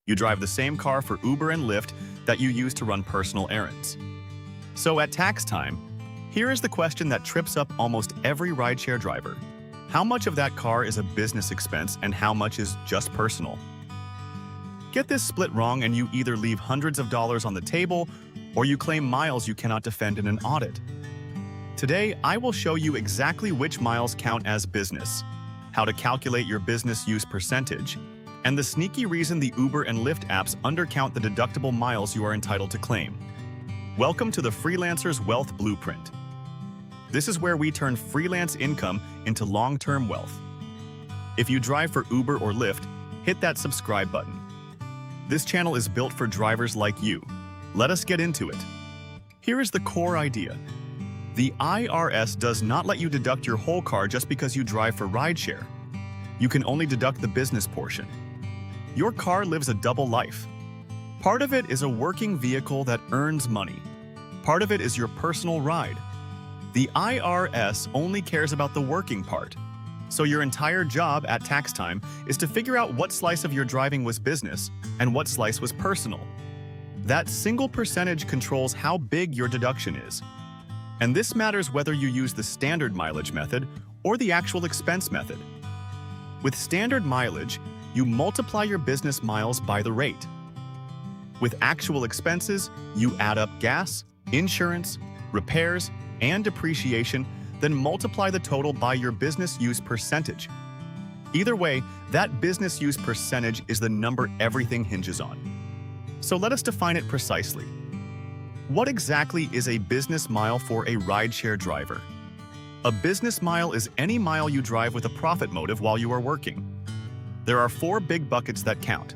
You drive the same car for Uber and Lyft that you use to run personal errands. So at tax time, here is the question that trips up almost every rideshare driver. How much of that car is a business expense and how much is just personal? Get this split wrong and you either leave hundreds of dollars on the table or you claim miles you cannot defend in an audit. Today, I will show you exactly which miles count as business, how to calculate your business use percentage, and the sneaky reason the Uber and Lyft apps undercount the deductible miles you are entitled to claim. Welcome to the Freelancer's Wealth Blueprint. This is where we turn freelance income into long-term wealth. If you drive for Uber or Lyft, hit that subscribe button. This channel is built for drivers like you. Let us get into it. Here is the core idea. The IRS does not let you deduct your whole car just because you drive for rideshare. You can only deduct the business portion. Your car lives a double life. Part of it is a working vehicle that earns money. Part of it is your personal ride. The IRS only cares about the working part. So your entire job at tax time is to figure out what slice of your driving was business and what slice was personal. That single percentage controls how big your deduction is. And this matters whether you use the standard mileage method or the actual expense method. With standard mileage, you multiply your business miles by the rate. With actual expenses, you add up gas, insurance, repairs, and depreciation, then multiply the total by your business use percentage. Either way, that business use percentage is the number everything hinges on. So let us define it precisely. What exactly is a business mile for a rideshare driver? A business mile is any mile you drive with a profit motive while you are working. There are 4 big buckets that count.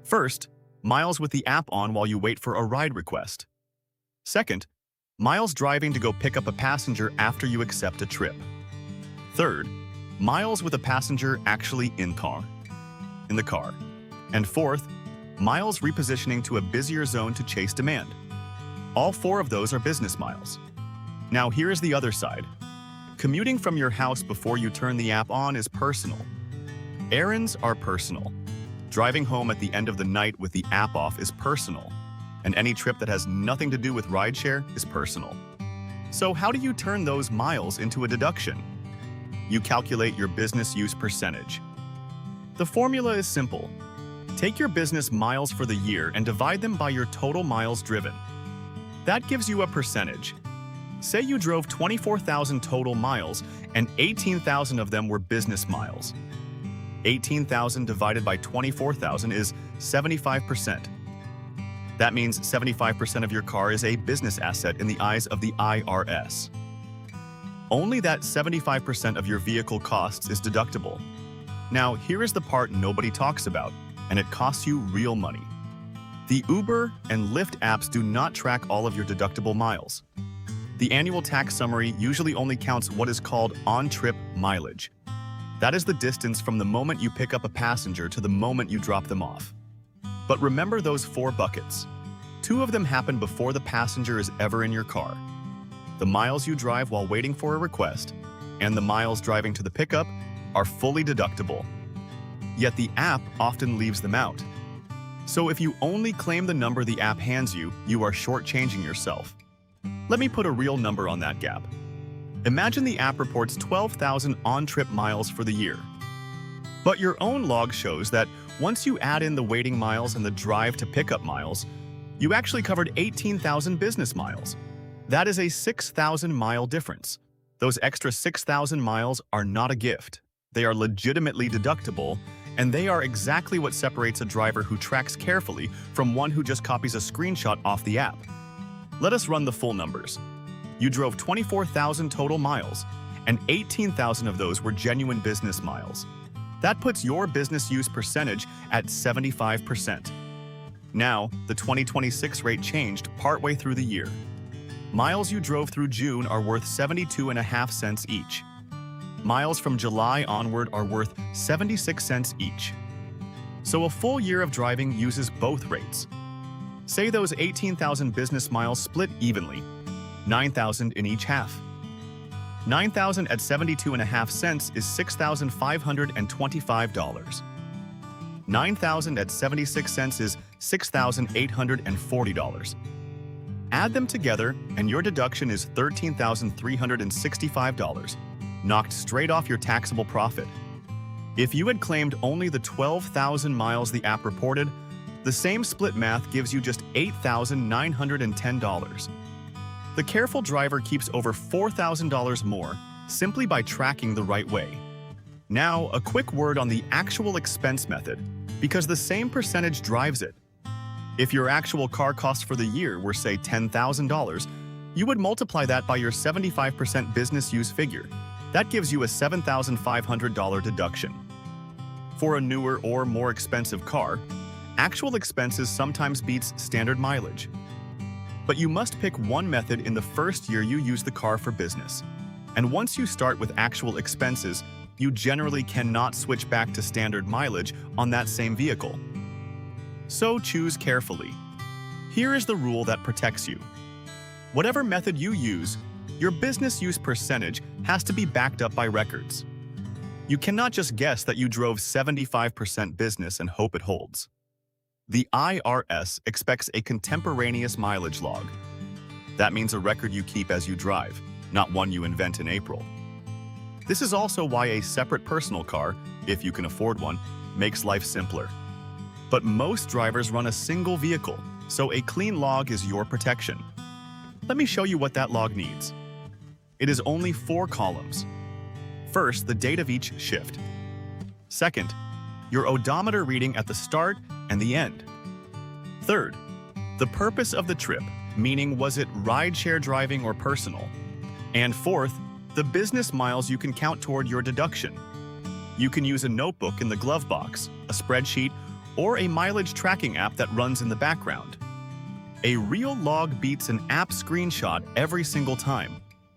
First, miles with the app on while you wait for a ride request. Second, miles driving to go pick up a passenger after you accept a trip. Third, miles with a passenger actually in the car. And fourth, miles repositioning to a busier zone to chase demand. All 4 of those are business miles. Now here is the other side. Commuting from your house before you turn the app on is personal. Errands are personal. Driving home at the end of the night with the app off is personal. And any trip that has nothing to do with rideshare is personal. So how do you turn those miles into a deduction? You calculate your business use percentage. The formula is simple. Take your business miles for the year and divide them by your total miles driven. That gives you a percentage. Say you drove 24,000 total miles and 18,000 of them were business miles. 18,000 divided by 24,000 is 75%. That means 75% of your car is a business asset in the eyes of the IRS. Only that 75% of your vehicle costs is deductible. Now, here is the part nobody talks about, and it costs you real money. The Uber and Lyft apps do not track all of your deductible miles. The annual tax summary usually only counts what is called on-trip mileage. That is the distance from the moment you pick up a passenger to the moment you drop them off. But remember those 4 buckets. 2 of them happen before the passenger is ever in your car. The miles you drive while waiting for a request and the miles driving to the pickup are fully deductible. Yet the app often leaves them out. So if you only claim the number the app hands you, you are shortchanging yourself. Let me put a real number on that gap. Imagine the app reports 12,000 on-trip miles for the year. But your own log shows that once you add in the waiting miles and the drive to pickup miles, you actually covered 18,000 business miles. That is a 6,000 mile difference. Those extra 6,000 miles are not a gift. They are legitimately deductible, and they are exactly what separates a driver who tracks carefully from one who just copies a screenshot off the app. Let us run the full numbers. You drove 24,000 total miles, and 18,000 of those were genuine business miles. That puts your business use percentage at 75%. Now, the 2026 rate changed partway through the year. Miles you drove through June are worth 72.5 cents each. Miles from July onward are worth 76 cents each. So a full year of driving uses both rates. Say those 18,000 business miles split evenly, 9,000 in each half. 9,000 at 72.5 cents is $6,525. $9,000 at 76 cents is $6,840. Add them together, and your deduction is $13,365, knocked straight off your taxable profit. If you had claimed only the 12,000 miles the app reported, the same split math gives you just $8,910. The careful driver keeps over $4,000 more simply by tracking the right way. Now, a quick word on the actual expense method, because the same percentage drives it. If your actual car cost for the year were, say, $10,000, you would multiply that by your 75% business use figure. That gives you a $7,500 deduction. For a newer or more expensive car, actual expenses sometimes beats standard mileage. But you must pick one method in the first year you use the car for business. And once you start with actual expenses, you generally cannot switch back to standard mileage on that same vehicle. So choose carefully. Here is the rule that protects you. Whatever method you use, your business use percentage has to be backed up by records. You cannot just guess that you drove 75% business and hope it holds. The IRS expects a contemporaneous mileage log. That means a record you keep as you drive, not one you invent in April. This is also why a separate personal car, if you can afford one, makes life simpler. But most drivers run a single vehicle, so a clean log is your protection. Let me show you what that log needs. It is only 4 columns. First, the date of each shift. Second, your odometer reading at the start and the end. Third, the purpose of the trip, meaning was it rideshare driving or personal? And fourth, the business miles you can count toward your deduction. You can use a notebook in the glove box, a spreadsheet, or a mileage tracking app that runs in the background. A real log beats an app screenshot every single time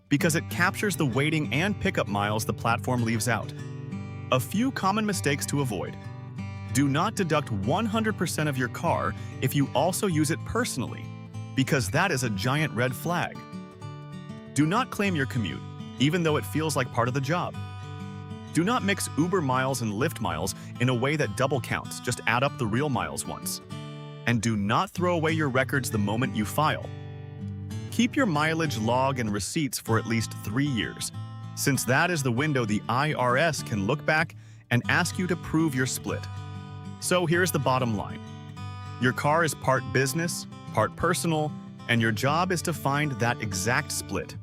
because it captures the waiting and pickup miles the platform leaves out. A few common mistakes to avoid. Do not deduct 100% of your car if you also use it personally, because that is a giant red flag. Do not claim your commute, even though it feels like part of the job. Do not mix Uber miles and Lyft miles in a way that double counts, just add up the real miles once. And do not throw away your records the moment you file. Keep your mileage log and receipts for at least 3 years, since that is the window the IRS can look back and ask you to prove your split. So here's the bottom line. Your car is part business, part personal, and your job is to find that exact split.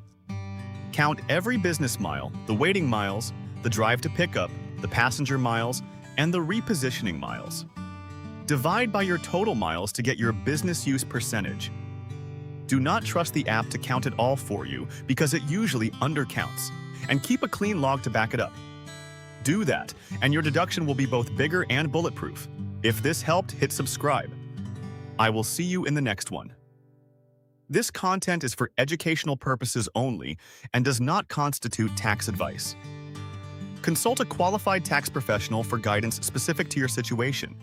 Count every business mile, the waiting miles, the drive to pickup, the passenger miles, and the repositioning miles. Divide by your total miles to get your business use percentage. Do not trust the app to count it all for you because it usually undercounts, and keep a clean log to back it up. Do that, and your deduction will be both bigger and bulletproof. If this helped, hit subscribe. I will see you in the next one. This content is for educational purposes only and does not constitute tax advice. Consult a qualified tax professional for guidance specific to your situation.